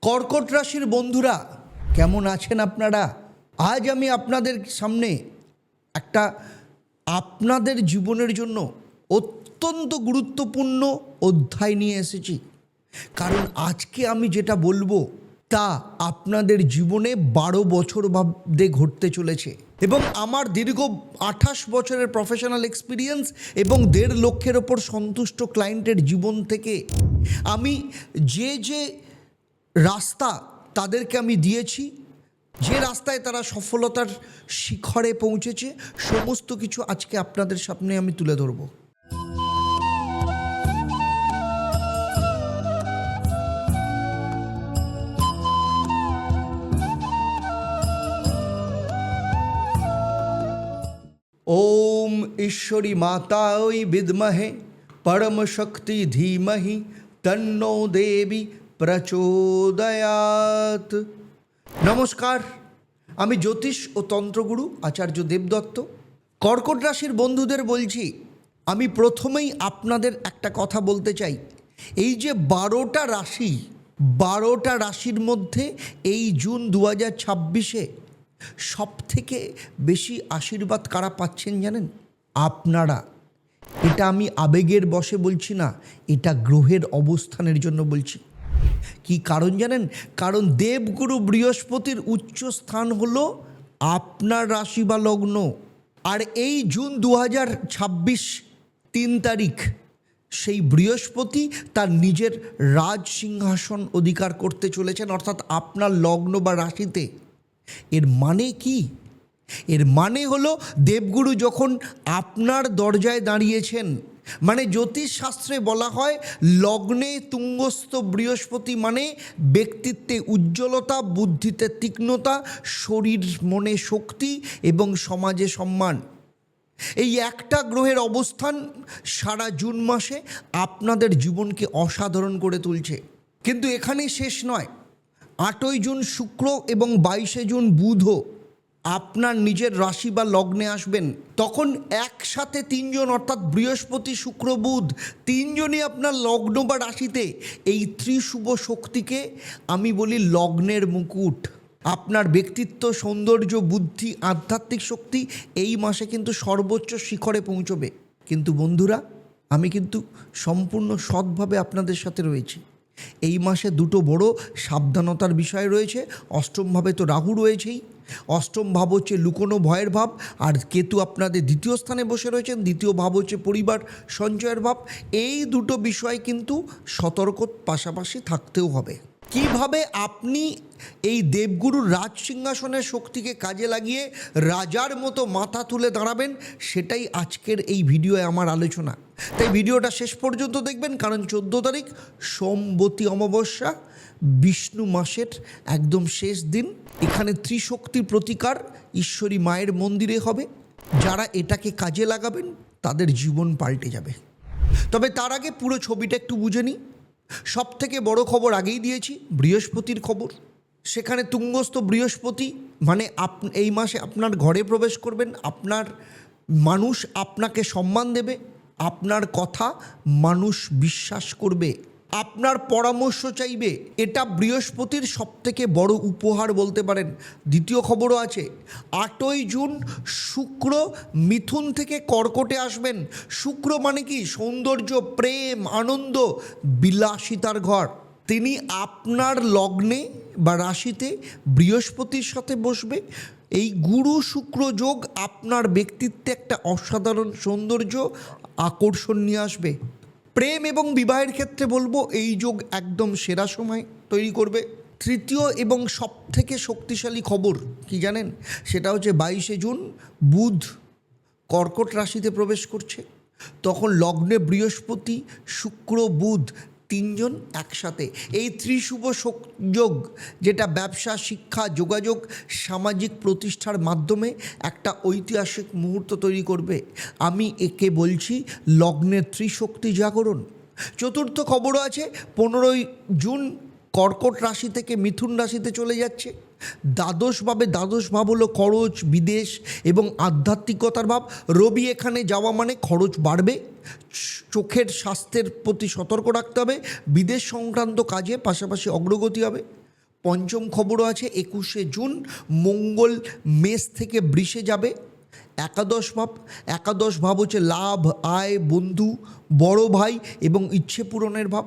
কর্কট রাশির বন্ধুরা কেমন আছেন আপনারা? আজ আমি আপনাদের সামনে একটা আপনাদের জীবনের জন্য অত্যন্ত গুরুত্বপূর্ণ অধ্যায় নিয়ে এসেছি। কারণ আজকে আমি যেটা বলবো তা আপনাদের জীবনে 12 বছর বাদে ঘটতে চলেছে এবং আমার দীর্ঘ 28 বছরের প্রফেশনাল এক্সপিরিয়েন্স এবং 1.5 লক্ষের ওপর সন্তুষ্ট ক্লায়েন্টের জীবন থেকে আমি যে রাস্তা তাদেরকে আমি দিয়েছি, যে রাস্তায় তারা সফলতার শিখরে পৌঁছেছে, সমস্ত কিছু আজকে আপনাদের সামনে আমি তুলে ধরব। ওম ঈশ্বরী মাতায় বিদ্মহে পরম শক্তি ধীমহি তন্নো দেবী প্রচোদয়াৎ। নমস্কার, আমি জ্যোতিষ ও তন্ত্রগুরু আচার্য দেবদত্ত। কর্কট রাশির বন্ধুদের বলছি, আমি প্রথমেই আপনাদের একটা কথা বলতে চাই। এই যে 12টা রাশির মধ্যে এই জুন 2026-এ সব থেকে বেশি আশীর্বাদ কারা পাচ্ছেন জানেন? আপনারা। এটা আমি আবেগের বশে বলছি না, এটা গ্রহের অবস্থানের জন্য বলছি। কি কারণ জানেন? কারণ দেবগুরু বৃহস্পতির উচ্চ স্থান হলো আপনার রাশি বা লগ্ন। আর এই জুন 2026 3 তারিখ সেই বৃহস্পতি তার নিজের রাজ সিংহাসন অধিকার করতে চলেছেন, অর্থাৎ আপনার লগ্ন বা রাশিতে। এর মানে কি? এর মানে হলো দেবগুরু যখন আপনার দরজায় দাঁড়িয়েছেন, মানে জ্যোতিষশাস্ত্রে বলা হয় লগ্নে তুঙ্গস্থ বৃহস্পতি মানে ব্যক্তিত্বে উজ্জ্বলতা, বুদ্ধিতে তীক্ষ্ণতা, শরীর মনে শক্তি এবং সমাজে সম্মান। এই একটা গ্রহের অবস্থান সারা জুন মাসে আপনাদের জীবনকে অসাধারণ করে তুলছে। কিন্তু এখানেই শেষ নয়। 8ই জুন শুক্র এবং 22শে জুন বুধও আপনার নিজের রাশি বা লগ্নে আসবেন। তখন একসাথে 3 জন, অর্থাৎ বৃহস্পতি শুক্র বুধ 3 জনই আপনার লগ্ন বা রাশিতে। এই ত্রিশুভ শক্তিকে আমি বলি লগ্নের মুকুট। আপনার ব্যক্তিত্ব, সৌন্দর্য, বুদ্ধি, আধ্যাত্মিক শক্তি এই মাসে কিন্তু সর্বোচ্চ শিখরে পৌঁছবে। কিন্তু বন্ধুরা, আমি কিন্তু সম্পূর্ণ সৎভাবে আপনাদের সাথে রয়েছি। এই মাসে 2টো বড় সাবধানতার বিষয় রয়েছে। অষ্টমভাবে তো রাহু রয়েছেই। অষ্টম ভাব হচ্ছে লুকোনো ভয়ের ভাব, আর কেতু আপনাদের 2য় স্থানে বসে রয়েছেন। 2য় ভাব হচ্ছে পরিবার সঞ্চয়ের ভাব। এই 2টো বিষয় কিন্তু সতর্ক পাশাপাশি থাকতেও হবে। কিভাবে আপনি এই দেবগুরুর রাজ সিংহাসনের শক্তিকে কাজে লাগিয়ে রাজার মতো মাথা তুলে দাঁড়াবেন, সেটাই আজকের এই ভিডিওয়ে আমার আলোচনা। তাই ভিডিওটা শেষ পর্যন্ত দেখবেন, কারণ 14 তারিখ সোমবতী অমাবস্যা, বিষ্ণু মাসের একদম শেষ দিন। এখানে ত্রিশক্তির প্রতিকার ঈশ্বরী মায়ের মন্দিরে হবে। যারা এটাকে কাজে লাগাবেন তাদের জীবন পাল্টে যাবে। তবে তার আগে পুরো ছবিটা একটু বুঝে নিই। সব থেকে বড় খবর আগেই দিয়েছি, বৃহস্পতির খবর। সেখানে তুঙ্গস্থ বৃহস্পতি মানে এই মাসে আপনার ঘরে প্রবেশ করবেন। আপনার মানুষ আপনাকে সম্মান দেবে, আপনার কথা মানুষ বিশ্বাস করবে, আপনার পরামর্শ চাইবে। এটা বৃহস্পতির সবথেকে বড় উপহার বলতে পারেন। দ্বিতীয় খবরও আছে। 8ই জুন শুক্র মিথুন থেকে কর্কটে আসবেন। শুক্র মানে কি? সৌন্দর্য, প্রেম, আনন্দ, বিলাসিতার ঘর। তিনি আপনার লগ্নে বা রাশিতে বৃহস্পতির সাথে বসবে। এই গুরু শুক্র যোগ আপনার ব্যক্তিত্বে একটা অসাধারণ সৌন্দর্য, আকর্ষণ নিয়ে আসবে। প্রেম এবং বিবাহের ক্ষেত্রে বলবো এই যোগ একদম সেরা সময় তৈরি করবে। তৃতীয় এবং সবথেকে শক্তিশালী খবর কি জানেন? সেটা হচ্ছে 22শে জুন বুধ কর্কট রাশিতে প্রবেশ করছে। তখন লগ্নে বৃহস্পতি শুক্র বুধ 3 জন একসাথে। এই ত্রিশুভ যোগ যেটা ব্যবসা, শিক্ষা, যোগাযোগ, সামাজিক প্রতিষ্ঠার মাধ্যমে একটা ঐতিহাসিক মুহূর্ত তৈরি করবে। আমি একে বলছি লগ্নের ত্রিশক্তি জাগরণ। চতুর্থ খবরও আছে। 15ই জুন কর্কট রাশি থেকে মিথুন রাশিতে চলে যাচ্ছে। দ্বাদশ ভাব হলো খরচ, বিদেশ এবং আধ্যাত্মিকতার ভাব। রবি এখানে যাওয়া মানে খরচ বাড়বে, চোখের স্বাস্থ্যের প্রতি সতর্ক রাখতে হবে, বিদেশ সংক্রান্ত কাজে পাশাপাশি অগ্রগতি হবে। পঞ্চম খবরও আছে 21শে জুন মঙ্গল মেষ থেকে বৃষে যাবে। একাদশ ভাব হচ্ছে লাভ, আয়, বন্ধু, বড় ভাই এবং ইচ্ছে পূরণের ভাব।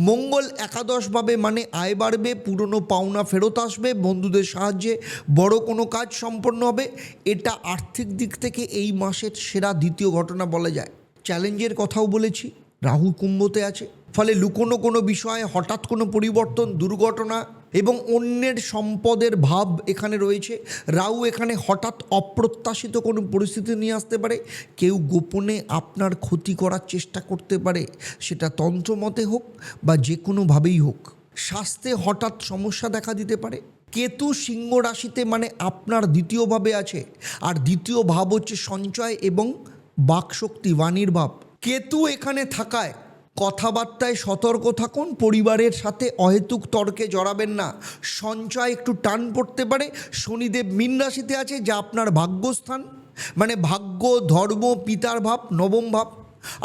মঙ্গল একাদশভাবে মানে আয় বাড়বে, পুরনো পাওনা ফেরত আসবে, বন্ধুদের সাহায্যে বড় কোনো কাজ সম্পন্ন হবে। এটা আর্থিক দিক থেকে এই মাসের সেরা দ্বিতীয় ঘটনা বলা যায়। চ্যালেঞ্জের কথাও বলেছি, রাহু কুম্ভতে আছে, ফলে লুকোনো কোনো বিষয়ে হঠাৎ কোনো পরিবর্তন, দুর্ঘটনা এবং অন্যের সম্পদের ভাব এখানে রয়েছে। রাহু এখানে হঠাৎ অপ্রত্যাশিত কোনো পরিস্থিতি নিয়ে আসতে পারে। কেউ গোপনে আপনার ক্ষতি করার চেষ্টা করতে পারে, সেটা তন্ত্রমতে হোক বা যে কোনোভাবেই হোক। স্বাস্থ্যে হঠাৎ সমস্যা দেখা দিতে পারে। কেতু সিংহ রাশিতে মানে আপনার দ্বিতীয়ভাবে আছে, আর দ্বিতীয় ভাব হচ্ছে সঞ্চয় এবং বাকশক্তি, বাণীর ভাব। কেতু এখানে থাকায় কথাবার্তায় সতর্ক থাকুন, পরিবারের সাথে অহেতুক তর্কে জড়াবেন না। সঞ্চয় একটু টান পড়তে পারে। শনিদেব মীন রাশিতে আছে, যা আপনার ভাগ্যস্থান, মানে ভাগ্য, ধর্ম, পিতার ভাব, নবম ভাব।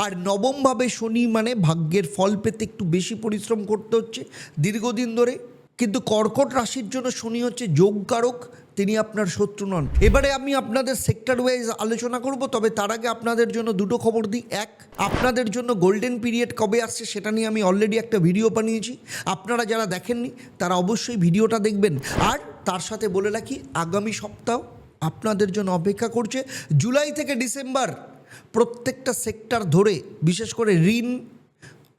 আর নবম ভাবে শনি মানে ভাগ্যের ফল পেতে একটু বেশি পরিশ্রম করতে হচ্ছে দীর্ঘদিন ধরে। কিন্তু কর্কট রাশির জন্য শনি হচ্ছে যোগকারক, তিনি আপনার শত্রু নন। এবারে আমি আপনাদের সেক্টর ওয়াইজ আলোচনা করব, তবে তার আগে আপনাদের জন্য দুটো খবর দিই। এক, আপনাদের জন্য গোল্ডেন পিরিয়ড কবে আসছে সেটা নিয়ে আমি অলরেডি একটা ভিডিও বানিয়েছি, আপনারা যারা দেখেননি তারা অবশ্যই ভিডিওটা দেখবেন। আর তার সাথে বলে রাখি, আগামী সপ্তাহ আপনাদের জন্য অপেক্ষা করছে। জুলাই থেকে ডিসেম্বর প্রত্যেকটা সেক্টর ধরে, বিশেষ করে ঋণ,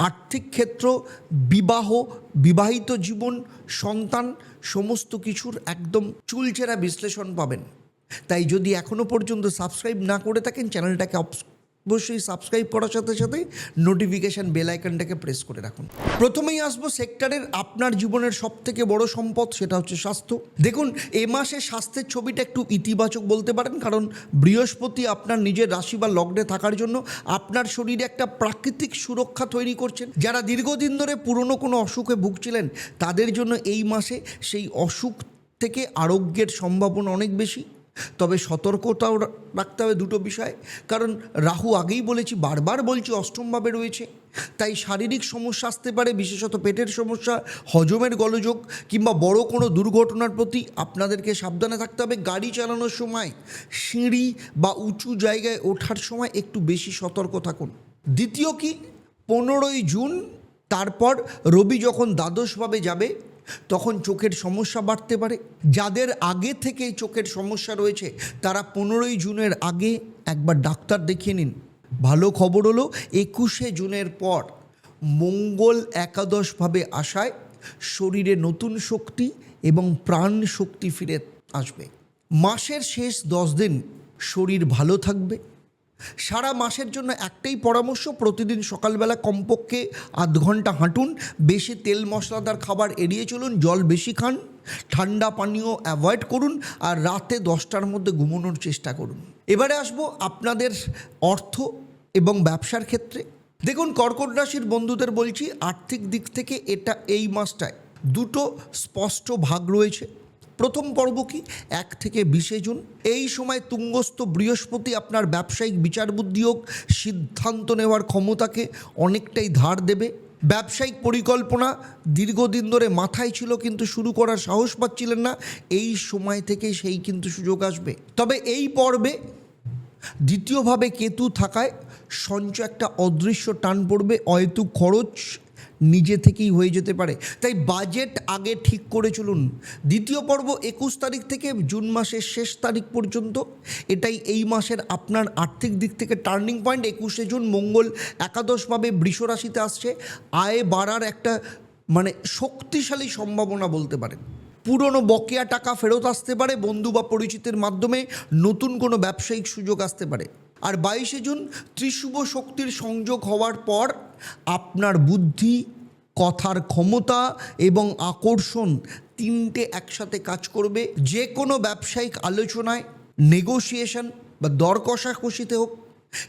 আর্থিক ক্ষেত্র, বিবাহ, বিবাহিত জীবন, সন্তান, সমস্ত কিছুর একদম চুলচেরা বিশ্লেষণ পাবেন। তাই যদি এখনও পর্যন্ত সাবস্ক্রাইব না করে থাকেন, চ্যানেলটাকে অবশ্যই সাবস্ক্রাইব করার সাথে সাথে নোটিফিকেশান বেল আইকনটাকে প্রেস করে রাখুন। প্রথমেই আসবো সেক্টরের আপনার জীবনের সবথেকে বড় সম্পদ, সেটা হচ্ছে স্বাস্থ্য। দেখুন, এ মাসে স্বাস্থ্যের ছবিটা একটু ইতিবাচক বলতে পারেন, কারণ বৃহস্পতি আপনার নিজের রাশি বা লগ্নে থাকার জন্য আপনার শরীরে একটা প্রাকৃতিক সুরক্ষা তৈরি করছেন। যারা দীর্ঘদিন ধরে পুরনো কোনো অসুখে ভুগছিলেন, তাদের জন্য এই মাসে সেই অসুখ থেকে আরোগ্যের সম্ভাবনা অনেক বেশি। তবে সতর্কতাও রাখতে হবে দুটো বিষয়, কারণ রাহু আগেই বলেছি, বারবার বলছি, অষ্টমভাবে রয়েছে। তাই শারীরিক সমস্যা আসতে পারে, বিশেষত পেটের সমস্যা, হজমের গোলযোগ কিংবা বড় কোনো দুর্ঘটনার প্রতি আপনাদেরকে সাবধানে থাকতে হবে। গাড়ি চালানোর সময় সিঁড়ি বা উঁচু জায়গায় ওঠার সময় একটু বেশি সতর্ক থাকুন। দ্বিতীয় কি, 15ই জুন তারপর রবি যখন দ্বাদশভাবে যাবে, তখন চোখের সমস্যা বাড়তে পারে। যাদের আগে থেকেই চোখের সমস্যা রয়েছে, তারা 15ই জুনের আগে একবার ডাক্তার দেখিয়ে নিন। ভালো খবর হলো 21শে জুনের পর মঙ্গল একাদশভাবে আসায় শরীরে নতুন শক্তি এবং প্রাণ শক্তি ফিরে আসবে। মাসের শেষ 10 দিন শরীর ভালো থাকবে। সারা মাসের জন্য একটাই পরামর্শ, প্রতিদিন সকালবেলা কমপক্ষে আধ ঘন্টা হাঁটুন, বেশি তেল মশলাদার খাবার এড়িয়ে চলুন, জল বেশি খান, ঠান্ডা পানীয় অ্যাভয়েড করুন, আর রাতে 10টার মধ্যে ঘুমানোর চেষ্টা করুন। এবারে আসবো আপনাদের অর্থ এবং ব্যবসার ক্ষেত্রে। দেখুন, কর্কট রাশির বন্ধুদের বলছি, আর্থিক দিক থেকে এই মাসটায় দুটো স্পষ্ট ভাগ রয়েছে। প্রথম পর্ব কি, 1 থেকে 20শে জুন। এই সময় তুঙ্গস্থ বৃহস্পতি আপনার ব্যবসায়িক বিচার বুদ্ধি হোক, সিদ্ধান্ত নেওয়ার ক্ষমতাকে অনেকটাই ধার দেবে। ব্যবসায়িক পরিকল্পনা দীর্ঘদিন ধরে মাথায় ছিল কিন্তু শুরু করার সাহস পাচ্ছিলেন না, এই সময় থেকে সেই কিন্তু সুযোগ আসবে। তবে এই পর্বে দ্বিতীয়ভাবে কেতু থাকায় সঞ্চয় একটা অদৃশ্য টান পড়বে, অহেতুক খরচ নিজে থেকেই হয়ে যেতে পারে, তাই বাজেট আগে ঠিক করে চলুন। দ্বিতীয় পর্ব 21 তারিখ থেকে জুন মাসের শেষ তারিখ পর্যন্ত, এটাই এই মাসের আপনার আর্থিক দিক থেকে টার্নিং পয়েন্ট। 21শে জুন মঙ্গল একাদশভাবে বৃষ রাশিতে আসছে, আয় বাড়ার একটা শক্তিশালী সম্ভাবনা বলতে পারেন। পুরনো বকেয়া টাকা ফেরত আসতে পারে, বন্ধু বা পরিচিতের মাধ্যমে নতুন কোনো ব্যবসায়িক সুযোগ আসতে পারে। আর 22শে জুন ত্রিশুভ শক্তির সংযোগ হওয়ার পর আপনার বুদ্ধি, কথার ক্ষমতা এবং আকর্ষণ তিনটে একসাথে কাজ করবে। যে কোনো ব্যবসায়িক আলোচনায়, নেগোসিয়েশন বা দর কষাকষিতে হোক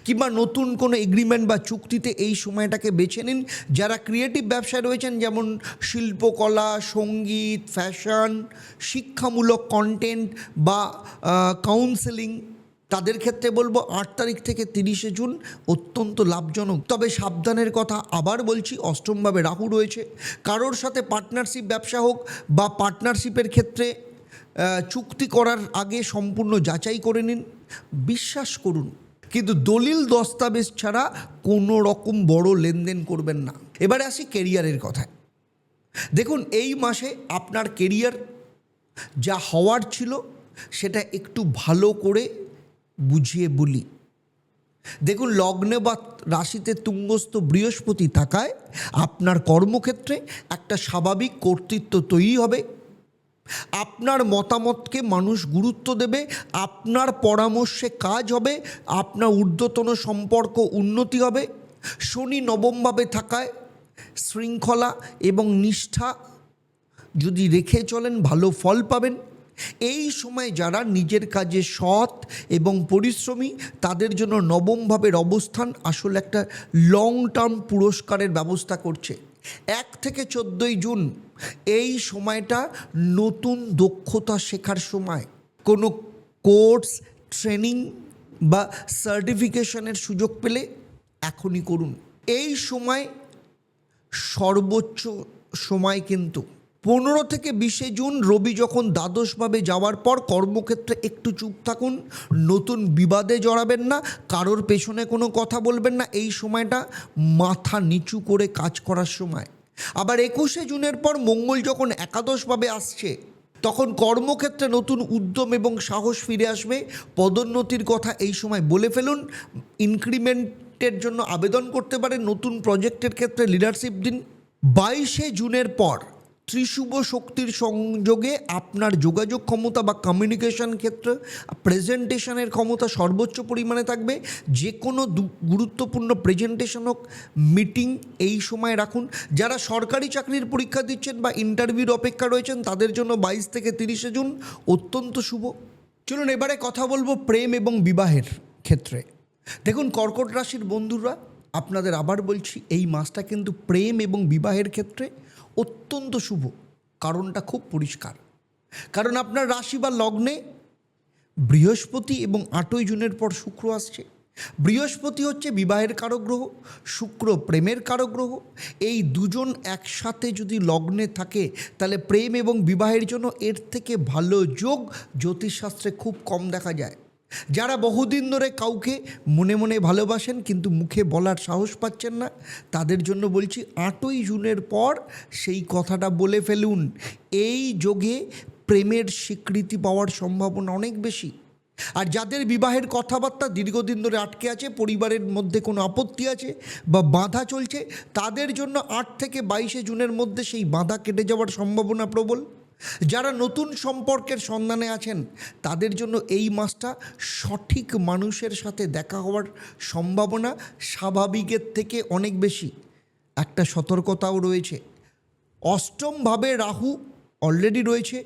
কিংবা নতুন কোনো এগ্রিমেন্ট বা চুক্তিতে এই সময়টাকে বেছে নিন। যারা ক্রিয়েটিভ ব্যবসায় রয়েছেন, যেমন শিল্পকলা, সঙ্গীত, ফ্যাশন, শিক্ষামূলক কন্টেন্ট বা কাউন্সেলিং, তাদের ক্ষেত্রে বলবো 8 তারিখ থেকে 30শে জুন অত্যন্ত লাভজনক। তবে সাবধানের কথা আবার বলছি, অষ্টমভাবে রাহু রয়েছে। কারোর সাথে পার্টনারশিপ ব্যবসা হোক বা পার্টনারশিপের ক্ষেত্রে চুক্তি করার আগে সম্পূর্ণ যাচাই করে নিন, বিশ্বাস করুন, কিন্তু দলিল দস্তাবেজ ছাড়া কোনো রকম বড় লেনদেন করবেন না। এবারে আসি কেরিয়ারের কথায়। দেখুন, এই মাসে আপনার কেরিয়ার যা হওয়ার ছিল সেটা একটু ভালো করে বুঝিয়ে বলি। দেখুন, লগ্নে বা রাশিতে তুঙ্গস্থ বৃহস্পতি থাকায় আপনার কর্মক্ষেত্রে একটা স্বাভাবিক কর্তৃত্ব তৈরি হবে। আপনার মতামতকে মানুষ গুরুত্ব দেবে, আপনার পরামর্শে কাজ হবে, আপনার ঊর্ধ্বতন সম্পর্ক উন্নতি হবে। শনি নবমভাবে থাকায় শৃঙ্খলা এবং নিষ্ঠা যদি রেখে চলেন ভালো ফল পাবেন। এই সময় যারা নিজের কাজে সৎ এবং পরিশ্রমী তাদের জন্য নবমভাবের অবস্থান আসলে একটা লং টার্ম পুরস্কারের ব্যবস্থা করছে। 1 থেকে 14ই জুন এই সময়টা নতুন দক্ষতা শেখার সময়। কোনো কোর্স, ট্রেনিং বা সার্টিফিকেশনের সুযোগ পেলে এখনই করুন। এই সময় সর্বোচ্চ সময় কিন্তু 15 থেকে 20শে জুন রবি যখন দ্বাদশভাবে যাওয়ার পর কর্মক্ষেত্রে একটু চুপ থাকুন, নতুন বিবাদে জড়াবেন না, কারোর পেছনে কোনো কথা বলবেন না। এই সময়টা মাথা নিচু করে কাজ করার সময়। আবার 21শে জুনের পর মঙ্গল যখন একাদশভাবে আসছে তখন কর্মক্ষেত্রে নতুন উদ্যম এবং সাহস ফিরে আসবে। পদোন্নতির কথা এই সময় বলে ফেলুন, ইনক্রিমেন্টের জন্য আবেদন করতে পারেন, নতুন প্রজেক্টের ক্ষেত্রে লিডারশিপ দিন। 22শে জুনের পর ত্রিশুভ শক্তির সংযোগে আপনার যোগাযোগ ক্ষমতা বা কমিউনিকেশন ক্ষেত্রে প্রেজেন্টেশনের ক্ষমতা সর্বোচ্চ পরিমাণে থাকবে। যে কোনো গুরুত্বপূর্ণ প্রেজেন্টেশন হোক, মিটিং এই সময় রাখুন। যারা সরকারি চাকরির পরীক্ষা দিচ্ছেন বা ইন্টারভিউর অপেক্ষা রয়েছেন তাদের জন্য 22 থেকে 30শে জুন অত্যন্ত শুভ। চলুন এবারে কথা বলবো প্রেম এবং বিবাহের ক্ষেত্রে। দেখুন, কর্কট রাশির বন্ধুরা, আপনাদের আবার বলছি, এই মাসটা কিন্তু প্রেম এবং বিবাহের ক্ষেত্রে অত্যন্ত শুভ। কারণটা খুব পরিষ্কার, কারণ আপনার রাশি বা লগ্নে বৃহস্পতি এবং 8ই জুনের পর শুক্র আসছে। বৃহস্পতি হচ্ছে বিবাহের কারক গ্রহ, শুক্র প্রেমের কারক গ্রহ। এই দুজন একসাথে যদি লগ্নে থাকে তাহলে প্রেম এবং বিবাহের জন্য এর থেকে ভালো যোগ জ্যোতিষশাস্ত্রে খুব কম দেখা যায়। যারা বহুদিন ধরে কাউকে মনে মনে ভালোবাসেন কিন্তু মুখে বলার সাহস পাচ্ছেন না, তাদের জন্য বলছি 8ই জুনের পর সেই কথাটা বলে ফেলুন। এই যোগে প্রেমের স্বীকৃতি পাওয়ার সম্ভাবনা অনেক বেশি। আর যাদের বিবাহের কথাবার্তা দীর্ঘদিন ধরে আটকে আছে, পরিবারের মধ্যে কোনো আপত্তি আছে বা বাধা চলছে, তাদের জন্য 8 থেকে 22শে জুনের মধ্যে সেই বাধা কেটে যাওয়ার সম্ভাবনা প্রবল। যারা নতুন সম্পর্কের সন্ধানে আছেন তাদের জন্য এই মাসটা সঠিক মানুষের সাথে দেখা হওয়ার সম্ভাবনা স্বাভাবিকের থেকে অনেক বেশি। একটা সতর্কতাও রয়েছে, অষ্টমভাবে রাহু অলরেডি রয়েছে।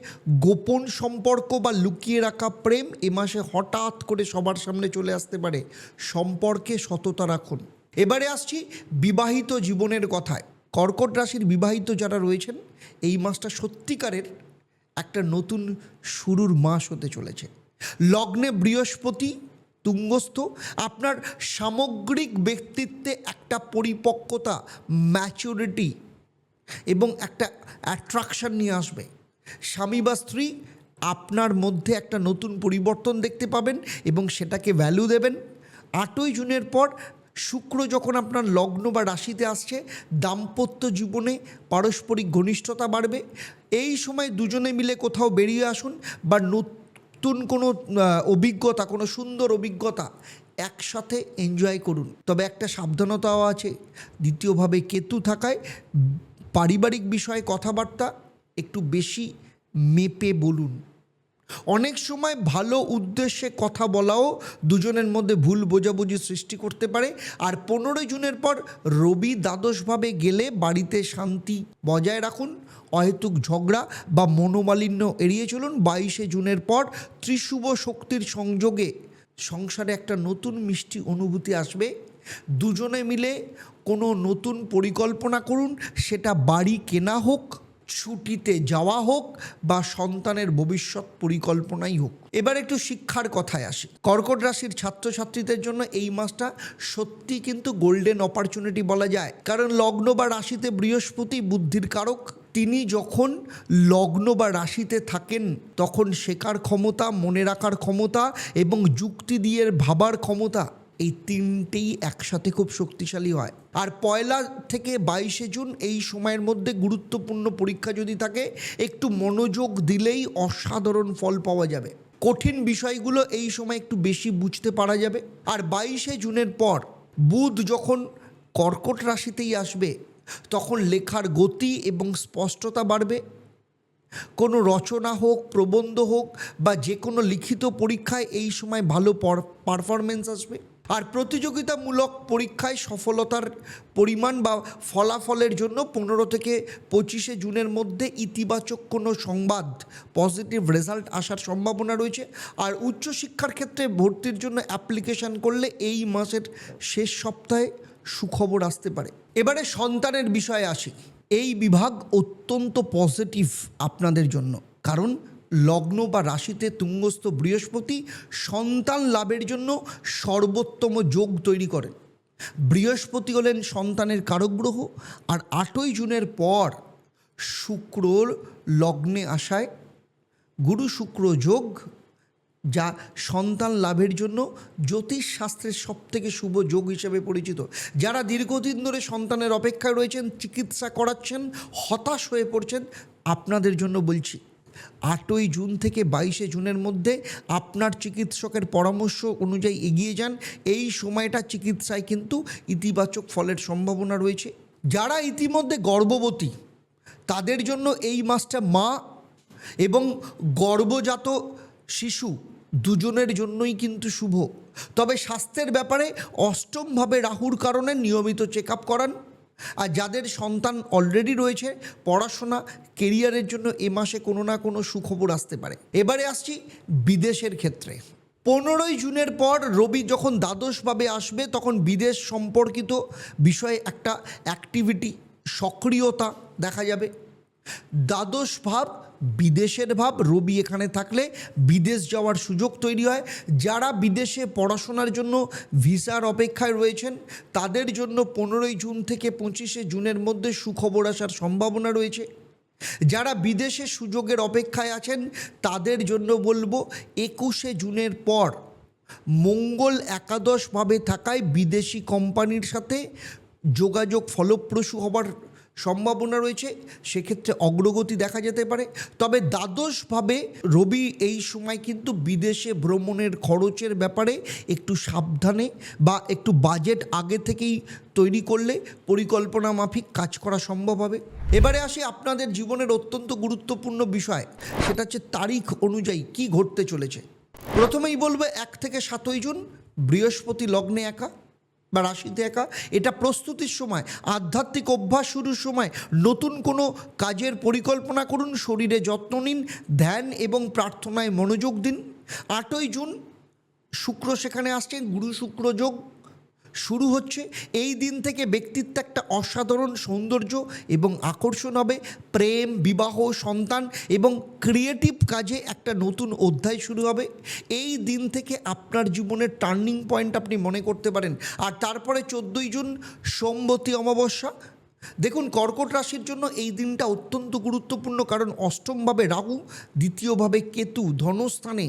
গোপন সম্পর্ক বা লুকিয়ে রাখা প্রেম এ মাসে হঠাৎ করে সবার সামনে চলে আসতে পারে। সম্পর্কে সততা রাখুন। এবারে আসছি বিবাহিত জীবনের কথায়। কর্কট রাশির বিবাহিত যারা রয়েছেন, এই মাসটা সত্যিকারের একটা নতুন শুরুর মাস হতে চলেছে। লগ্নে বৃহস্পতি তুঙ্গস্থ, আপনার সামগ্রিক ব্যক্তিত্বে একটা পরিপক্কতা, ম্যাচুরিটি এবং একটা অ্যাট্রাকশন নিয়ে আসবে। স্বামী বা স্ত্রী আপনার মধ্যে একটা নতুন পরিবর্তন দেখতে পাবেন এবং সেটাকে ভ্যালু দেবেন। 8ই জুনের পর শুক্র যখন আপনার লগ্ন বা রাশিতে আসছে, দাম্পত্য জীবনে পারস্পরিক ঘনিষ্ঠতা বাড়বে। এই সময় দুজনে মিলে কোথাও বেরিয়ে আসুন বা নতুন কোনো অভিজ্ঞতা, কোনো সুন্দর অভিজ্ঞতা একসাথে এনজয় করুন। তবে একটা সাবধানতাও আছে, দ্বিতীয়ভাবে কেতু থাকায় পারিবারিক বিষয়ে কথাবার্তা একটু বেশি মেপে বলুন। অনেক সময় ভালো উদ্দেশ্যে কথা বলাও দুজনের মধ্যে ভুল বোঝাবুঝি সৃষ্টি করতে পারে। আর 15 জুনের পর রবি দ্বাদশভাবে গেলে বাড়িতে শান্তি বজায় রাখুন, অহেতুক ঝগড়া বা মনোমালিন্য এড়িয়ে চলুন। 22শে জুনের পর ত্রিশুভ শক্তির সংযোগে সংসারে একটা নতুন মিষ্টি অনুভূতি আসবে। দুজনে মিলে কোনো নতুন পরিকল্পনা করুন, সেটা বাড়ি কেনা হোক, ছুটিতে যাওয়া হোক বা সন্তানের ভবিষ্যৎ পরিকল্পনাই হোক। এবার একটু শিক্ষার কথায় আসি। কর্কট রাশির ছাত্রছাত্রীদের জন্য এই মাসটা সত্যি কিন্তু গোল্ডেন অপরচুনিটি বলা যায়, কারণ লগ্ন বা রাশিতে বৃহস্পতি বুদ্ধির কারক। তিনি যখন লগ্ন বা রাশিতে থাকেন তখন শেখার ক্ষমতা, মনে রাখার ক্ষমতা এবং যুক্তি দিয়ে ভাবার ক্ষমতা, এই তিনটেই একসাথে খুব শক্তিশালী হয়। আর 1 থেকে 22 জুন এই সময়ের মধ্যে গুরুত্বপূর্ণ পরীক্ষা যদি থাকে, একটু মনোযোগ দিলেই অসাধারণ ফল পাওয়া যাবে। কঠিন বিষয়গুলো এই সময় একটু বেশি বুঝতে পারা যাবে। আর 22 জুনের পর বুধ যখন কর্কট রাশিতেই আসবে, তখন লেখার গতি এবং স্পষ্টতা বাড়বে। কোনো রচনা হোক, প্রবন্ধ হোক বা যে কোনো লিখিত পরীক্ষায় এই সময় ভালো পারফরমেন্স আসবে। আর প্রতিযোগিতামূলক পরীক্ষায় সফলতার পরিমাণ বা ফলাফলের জন্য 15 থেকে 25 জুনের মধ্যে ইতিবাচক কোনো সংবাদ, পজিটিভ রেজাল্ট আসার সম্ভাবনা রয়েছে। আর উচ্চশিক্ষার ক্ষেত্রে ভর্তির জন্য অ্যাপ্লিকেশান করলে এই মাসের শেষ সপ্তাহে সুখবর আসতে পারে। এবারে সন্তানের বিষয়ে আসি। এই বিভাগ অত্যন্ত পজিটিভ আপনাদের জন্য, কারণ লগ্ন বা রাশিতে তুঙ্গস্থ বৃহস্পতি সন্তান লাভের জন্য সর্বোত্তম যোগ তৈরি করেন। বৃহস্পতি হলেন সন্তানের কারক গ্রহ। আর 8 জুনের পর শুক্রর লগ্নে আসায় গুরু শুক্র যোগ, যা সন্তান লাভের জন্য জ্যোতিষশাস্ত্রের সবথেকে শুভ যোগ হিসেবে পরিচিত। যারা দীর্ঘদিন ধরে সন্তানের অপেক্ষায় রয়েছেন, চিকিৎসা করাচ্ছেন, হতাশ হয়ে পড়ছেন, আপনাদের জন্য বলছি 8 জুন থেকে 22 জুনের মধ্যে আপনার চিকিৎসকের পরামর্শ অনুযায়ী এগিয়ে যান। এই সময়টা চিকিৎসায় কিন্তু ইতিবাচক ফলের সম্ভাবনা রয়েছে। যারা ইতিমধ্যে গর্ভবতী, তাদের জন্য এই মাসটা মা এবং গর্ভজাত শিশু দুজনের জন্যই কিন্তু শুভ। তবে স্বাস্থ্যের ব্যাপারে অষ্টমভাবে রাহুর কারণে নিয়মিত চেক আপ করান। আর যাদের সন্তান অলরেডি রয়েছে, পড়াশোনা, কেরিয়ারের জন্য এ মাসে কোনো না কোনো সুখবর আসতে পারে। এবারে আসছি বিদেশের ক্ষেত্রে। 15 জুনের পর রবি যখন দ্বাদশভাবে আসবে, তখন বিদেশ সম্পর্কিত বিষয়ে একটা অ্যাক্টিভিটি, সক্রিয়তা দেখা যাবে। দ্বাদশ ভাব বিদেশের ভাব, রবি এখানে থাকলে বিদেশ যাওয়ার সুযোগ তৈরি হয়। যারা বিদেশে পড়াশোনার জন্য ভিসার অপেক্ষায় রয়েছেন, তাদের জন্য 15 জুন থেকে 25 জুনের মধ্যে সুখবর আসার সম্ভাবনা রয়েছে। যারা বিদেশে সুযোগের অপেক্ষায় আছেন, তাদের জন্য বলবো 21 জুনের পর মঙ্গল একাদশভাবে থাকায় বিদেশি কোম্পানির সাথে যোগাযোগ ফলপ্রসূ হবার সম্ভাবনা রয়েছে। সেক্ষেত্রে অগ্রগতি দেখা যেতে পারে। তবে দ্বাদশভাবে রবি এই সময় কিন্তু বিদেশে ভ্রমণের খরচের ব্যাপারে একটু সাবধানে বা একটু বাজেট আগে থেকেই তৈরি করলে পরিকল্পনা মাফিক কাজ করা সম্ভব হবে। এবারে আসি আপনাদের জীবনের অত্যন্ত গুরুত্বপূর্ণ বিষয়, সেটা হচ্ছে তারিখ অনুযায়ী কি ঘটতে চলেছে। প্রথমেই বলবো 1 থেকে 7 জুন বৃহস্পতি লগ্নে একা বা রাশিতে একা। এটা প্রস্তুতির সময়, আধ্যাত্মিক অভ্যাস শুরুর সময়। নতুন কোনো কাজের পরিকল্পনা করুন, শরীরে যত্ন নিন, ধ্যান এবং প্রার্থনায় মনোযোগ দিন। 8 জুন শুক্র সেখানে আসছেন, গুরু শুক্র যোগ শুরু হচ্ছে। এই দিন থেকে ব্যক্তিত্ব একটা অসাধারণ সৌন্দর্য এবং আকর্ষণ হবে। প্রেম, বিবাহ, সন্তান এবং ক্রিয়েটিভ কাজে একটা নতুন অধ্যায় শুরু হবে। এই দিন থেকে আপনার জীবনের টার্নিং পয়েন্ট আপনি মনে করতে পারেন। আর তারপরে 14 জুন সোমবতী অমাবস্যা। দেখুন, কর্কট রাশির জন্য এই দিনটা অত্যন্ত গুরুত্বপূর্ণ, কারণ অষ্টমভাবে রাহু, দ্বিতীয়ভাবে কেতু ধনস্থানে।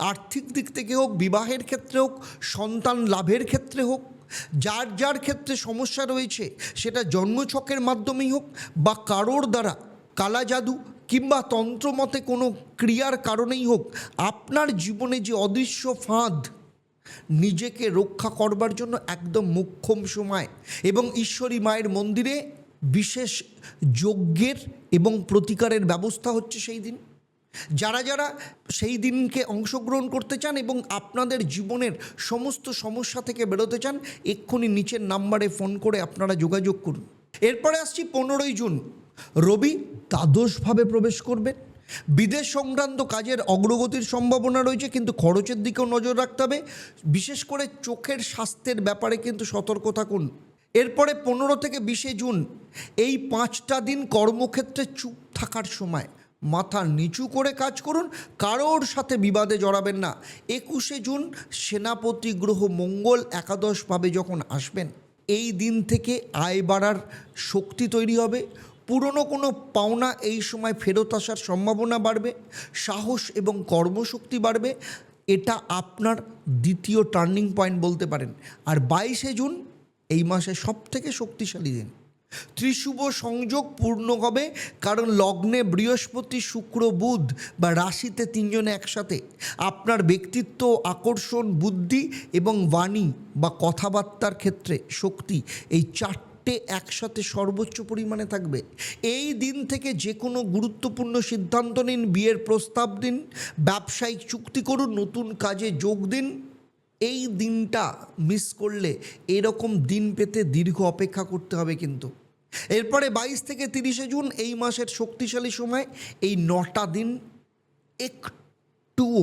আর্থিক দিক থেকে হোক, বিবাহের ক্ষেত্রে হোক, সন্তান লাভের ক্ষেত্রে হোক, যার যার ক্ষেত্রে সমস্যা রয়েছে, সেটা জন্মছকের মাধ্যমেই হোক বা কারোর দ্বারা কালা জাদু কিংবা তন্ত্রমতে কোনো ক্রিয়ার কারণেই হোক, আপনার জীবনে যে অদৃশ্য ফাঁদ, নিজেকে রক্ষা করবার জন্য একদম মোক্ষম সময়। এবং ঈশ্বরী মায়ের মন্দিরে বিশেষ যজ্ঞের এবং প্রতিকারের ব্যবস্থা হচ্ছে সেই দিন। যারা যারা সেই দিনকে অংশগ্রহণ করতে চান এবং আপনাদের জীবনের সমস্ত সমস্যা থেকে বেরোতে চান, এক্ষুনি নিচের নাম্বারে ফোন করে আপনারা যোগাযোগ করুন। এরপরে আসছি 15 জুন রবি দ্বাদশভাবে প্রবেশ করবেন। বিদেশ সংক্রান্ত কাজের অগ্রগতির সম্ভাবনা রয়েছে, কিন্তু খরচের দিকেও নজর রাখতে হবে। বিশেষ করে চোখের স্বাস্থ্যের ব্যাপারে কিন্তু সতর্ক থাকুন। এরপরে 15 থেকে 20 জুন এই 5টা দিন কর্মক্ষেত্রে চুপ থাকার সময়, মাথা নিচু করে কাজ করুন, কারোর সাথে বিবাদে জড়াবেন না। 21 জুন সেনাপতি গ্রহ মঙ্গল একাদশভাবে যখন আসবেন, এই দিন থেকে আয় বাড়ার শক্তি তৈরি হবে, পুরনো কোনো পাওনা এই সময় ফেরত আসার সম্ভাবনা বাড়বে, সাহস এবং কর্মশক্তি বাড়বে। এটা আপনার দ্বিতীয় টার্নিং পয়েন্ট বলতে পারেন। আর 22 জুন এই মাসে সবথেকে শক্তিশালী দিন, ত্রিশুভ সংযোগ পূর্ণ হবে, কারণ লগ্নে বৃহস্পতি, শুক্র, বুধ বা রাশিতে তিনজনে একসাথে। আপনার ব্যক্তিত্ব, আকর্ষণ, বুদ্ধি এবং বাণী বা কথাবার্তার ক্ষেত্রে শক্তি, এই চারটে একসাথে সর্বোচ্চ পরিমাণে থাকবে। এই দিন থেকে যে কোনো গুরুত্বপূর্ণ সিদ্ধান্ত নিন, বিয়ের প্রস্তাব দিন, ব্যবসায়িক চুক্তি করুন, নতুন কাজে যোগ দিন। এই দিনটা মিস করলে এরকম দিন পেতে দীর্ঘ অপেক্ষা করতে হবে কিন্তু। এরপরে 22 থেকে 30 জুন এই মাসের শক্তিশালী সময়, এই 9টা দিন একটুও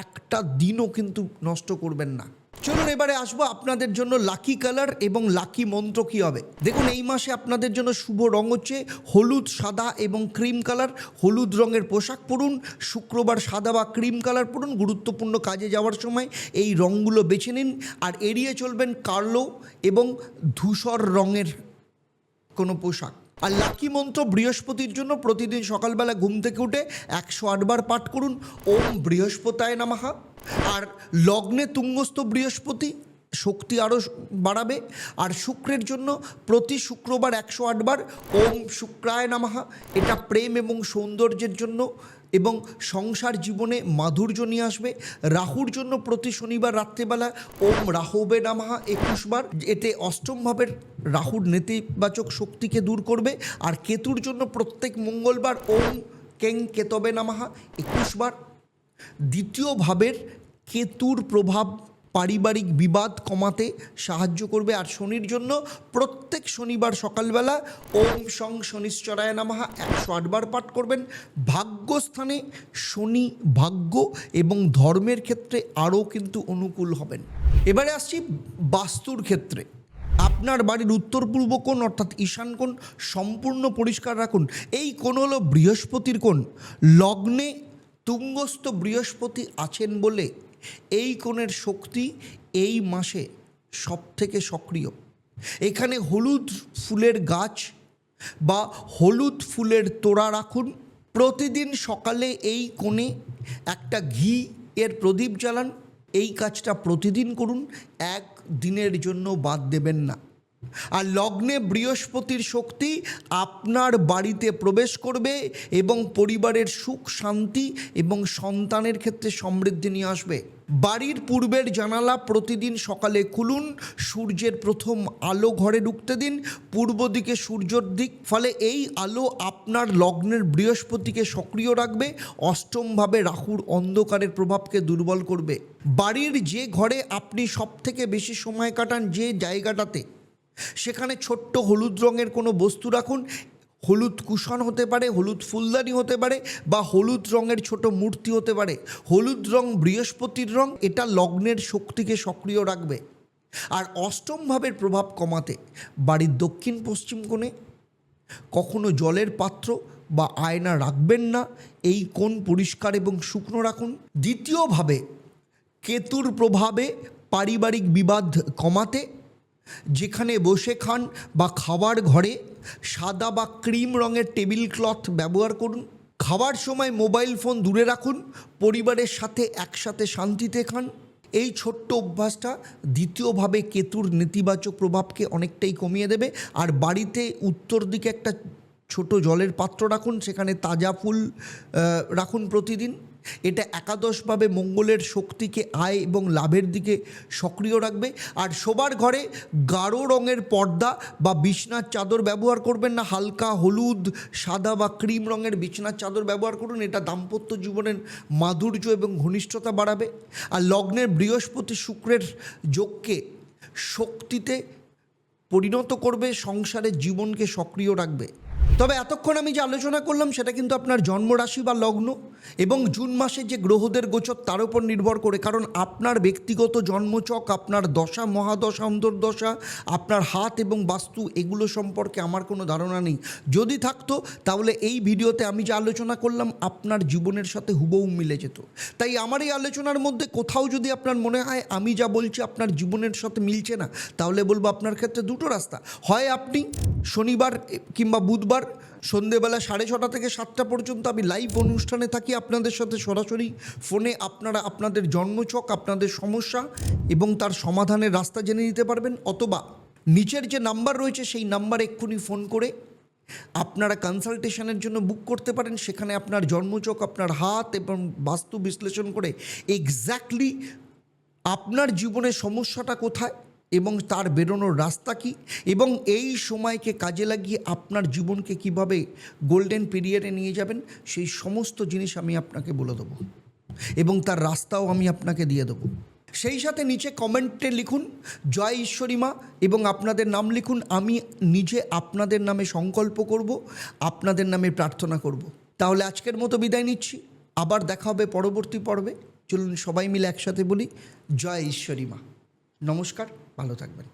একটা দিনও কিন্তু নষ্ট করবেন না। চলুন এবারে আসবো আপনাদের জন্য লাকি কালার এবং লাকি মন্ত্র কী হবে। দেখুন, এই মাসে আপনাদের জন্য শুভ রং হচ্ছে হলুদ, সাদা এবং ক্রিম কালার। হলুদ রঙের পোশাক পরুন, শুক্রবার সাদা বা ক্রিম কালার পরুন। গুরুত্বপূর্ণ কাজে যাওয়ার সময় এই রঙগুলো বেছে নিন। আর এড়িয়ে চলবেন কালো এবং ধূসর রঙের কোনো পোশাক। আর লাকি মন্ত্র বৃহস্পতির জন্য প্রতিদিন সকালবেলা ঘুম থেকে উঠে 108 বার পাঠ করুন, ওম বৃহস্পতায় নমঃ। আর লগ্নে তুঙ্গস্থ বৃহস্পতি শক্তি আরও বাড়াবে। আর শুক্রের জন্য প্রতি শুক্রবার 108 বার ওম শুক্রায় নমঃ। এটা প্রেম এবং সৌন্দর্যের জন্য এবং সংসার জীবনে মাধুর্য নিয়ে আসবে। রাহুর জন্য প্রতি শনিবার রাত্রেবেলা ওম রাহবে নমঃ 21 বার। এতে অষ্টম ভাবের রাহুর নেতিবাচক শক্তিকে দূর করবে। আর কেতুর জন্য প্রত্যেক মঙ্গলবার ওম কেং কেতবে নমঃ 21 বার। দ্বিতীয় ভাবের কেতুর প্রভাব পারিবারিক বিবাদ কমাতে সাহায্য করবে। আর শনির জন্য প্রত্যেক শনিবার সকালবেলা ওম সং শনিশ্চরায় নমঃ 108 বার পাঠ করবেন। ভাগ্যস্থানে শনি ভাগ্য এবং ধর্মের ক্ষেত্রে আরও কিন্তু অনুকূল হবেন। এবারে আসছি বাস্তুর ক্ষেত্রে। আপনার বাড়ির উত্তর পূর্ব কোণ অর্থাৎ ঈশান কোণ সম্পূর্ণ পরিষ্কার রাখুন। এই কোণ হলো বৃহস্পতির কোণ। লগ্নে তুঙ্গস্থ বৃহস্পতি আছেন বলে এই কোণের শক্তি এই মাসে সবথেকে সক্রিয়। এখানে হলুদ ফুলের গাছ বা হলুদ ফুলের তোড়া রাখুন। প্রতিদিন সকালে এই কোণে একটা ঘি এর প্রদীপ জ্বালান। এই কাজটা প্রতিদিন করুন, এক দিনের জন্য বাদ দেবেন না। আর লগ্নে বৃহস্পতির শক্তি আপনার বাড়িতে প্রবেশ করবে এবং পরিবারের সুখ শান্তি এবং সন্তানের ক্ষেত্রে সমৃদ্ধি নিয়ে আসবে। বাড়ির পূর্বের জানালা প্রতিদিন সকালে খুলুন। সূর্যের প্রথম আলো ঘরে ঢুকতে দিন, পূর্ব দিকে সূর্যের দিক। ফলে এই আলো আপনার লগ্নের বৃহস্পতিকে সক্রিয় রাখবে, অষ্টমভাবে রাহুর অন্ধকারের প্রভাবকে দুর্বল করবে। বাড়ির যে ঘরে আপনি সবথেকে বেশি সময় কাটান, যে জায়গাটাতে, সেখানে ছোট্ট হলুদ রঙের কোনো বস্তু রাখুন। হলুদ কুশন হতে পারে, হলুদ ফুলদানি হতে পারে বা হলুদ রঙের ছোট মূর্তি হতে পারে। হলুদ রং বৃহস্পতির রং, এটা লগ্নের শক্তিকে সক্রিয় রাখবে। আর অষ্টম ভাবের প্রভাব কমাতে বাড়ির দক্ষিণ পশ্চিম কোণে কখনো জলের পাত্র বা আয়না রাখবেন না। এই কোণ পরিষ্কার এবং শুকনো রাখুন। দ্বিতীয়ভাবে কেতুর প্রভাবে পারিবারিক বিবাদ কমাতে যেখানে বসে খান বা খাবার ঘরে সাদা বা ক্রিম রঙের টেবিল ক্লথ ব্যবহার করুন। খাবার সময় মোবাইল ফোন দূরে রাখুন। পরিবারের সাথে একসাথে শান্তিতে খান। এই ছোট্ট অভ্যাসটা দ্বিতীয়ভাবে কেতুর নেতিবাচক প্রভাবকে অনেকটাই কমিয়ে দেবে। আর বাড়িতে উত্তর দিকে একটা ছোট জলের পাত্র রাখুন, সেখানে তাজা ফুল রাখুন প্রতিদিন। এটা একাদশভাবে মঙ্গলের শক্তিকে আয় এবং লাভের দিকে সক্রিয় রাখবে। আর শোবার ঘরে গাঢ় রঙের পর্দা বা বিছনার চাদর ব্যবহার করবেন না। হালকা হলুদ, সাদা বা ক্রিম রঙের বিছনার চাদর ব্যবহার করুন। এটা দাম্পত্য জীবনের মাধুর্য এবং ঘনিষ্ঠতা বাড়াবে। আর লগ্নের বৃহস্পতি শুক্রের যোগকে শক্তিতে পরিণত করবে, সংসারের জীবনকে সক্রিয় রাখবে। তবে এতক্ষণ আমি যে আলোচনা করলাম সেটা কিন্তু আপনার জন্মরাশি বা লগ্ন। এবং জুন মাসে যে গ্রহদের গোচর তার উপর নির্ভর করে, কারণ আপনার ব্যক্তিগত জন্মচক, আপনার দশা মহাদশা অন্তর্দশা, আপনার হাত এবং বাস্তু এগুলো সম্পর্কে আমার কোনো ধারণা নেই। যদি থাকতো তাহলে এই ভিডিওতে আমি যা আলোচনা করলাম আপনার জীবনের সাথে হুবহু মিলে যেত। তাই আমার এই আলোচনার মধ্যে কোথাও যদি আপনার মনে হয় আমি যা বলছি আপনার জীবনের সাথে মিলছে না, তাহলে বলবো আপনার ক্ষেত্রে দুটো রাস্তা। হয় আপনি শনিবার কিংবা বুধবার সন্ধেবেলা 6:30 থেকে 7টা পর্যন্ত আমি লাইভ অনুষ্ঠানে থাকি আপনাদের সাথে সরাসরি ফোনে, আপনারা আপনাদের জন্মছক, আপনাদের সমস্যা এবং তার সমাধানের রাস্তা জেনে নিতে পারবেন। অথবা নিচের যে নাম্বার রয়েছে সেই নাম্বারে এক্ষুনি ফোন করে আপনারা কনসালটেশনের জন্য বুক করতে পারেন। সেখানে আপনার জন্মছক, আপনার হাত এবং বাস্তু বিশ্লেষণ করে এক্স্যাক্টলি আপনার জীবনের সমস্যাটা কোথায় এবং তার বেরোনোর রাস্তা কী, এবং এই সময়কে কাজে লাগিয়ে আপনার জীবনকে কিভাবে গোল্ডেন পিরিয়ডে নিয়ে যাবেন, সেই সমস্ত জিনিস আমি আপনাকে বলে দেবো এবং তার রাস্তাও আমি আপনাকে দিয়ে দেবো। সেই সাথে নিচে কমেন্টে লিখুন জয় ঈশ্বরী মা এবং আপনাদের নাম লিখুন। আমি নিজে আপনাদের নামে সংকল্প করব, আপনাদের নামে প্রার্থনা করব। তাহলে আজকের মতো বিদায় নিচ্ছি, আবার দেখা হবে পরবর্তী পর্বে। চলুন সবাই মিলে একসাথে বলি জয় ঈশ্বরী মা। নমস্কার, ভালো থাকবেন।